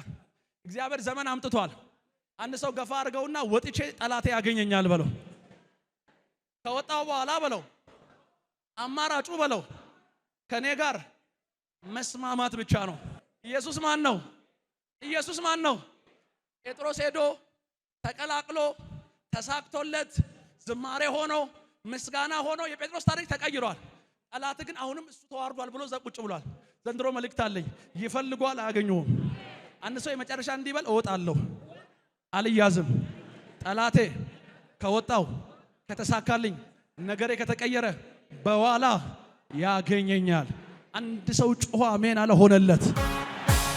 እግዚአብሔር ዘመን አምጥቷል። አንድ ሰው ገፋ አድርገውና ወጥቼ ጠላቴ ያገኘኛል በለው። ከወጣው በኋላ በለው አማራጩ በለው ከኔ ጋር መስማማት ብቻ ነው። ኢየሱስ ማን ነው? ጴጥሮስ ሄዶ ተቀላቅሎ ተሳክቶለት ዝማሬ ሆኖ ምስጋና ሆኖ የጴጥሮስ ታሪክ ተቀይሯል። ጠላት ግን አሁንም እሱ ተዋርዷል ብሎ ቁጭ ብሏል። ዘንድሮ መልእክት አለኝ። ይፈልጓል፣ አያገኙም። አንድ ሰው የመጨረሻ እንዲበል እወጣለሁ፣ አልያዝም። ጠላቴ ከወጣው ከተሳካልኝ ነገሬ ከተቀየረ በኋላ ያገኘኛል። አንድ ሰው ጮኸ አሜን አለ፣ ሆነለት።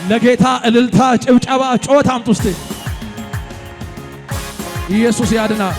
ለጌታ እልልታ፣ ጭብጨባ፣ ጮት አምጡ እስቲ። ኢየሱስ ያድናል።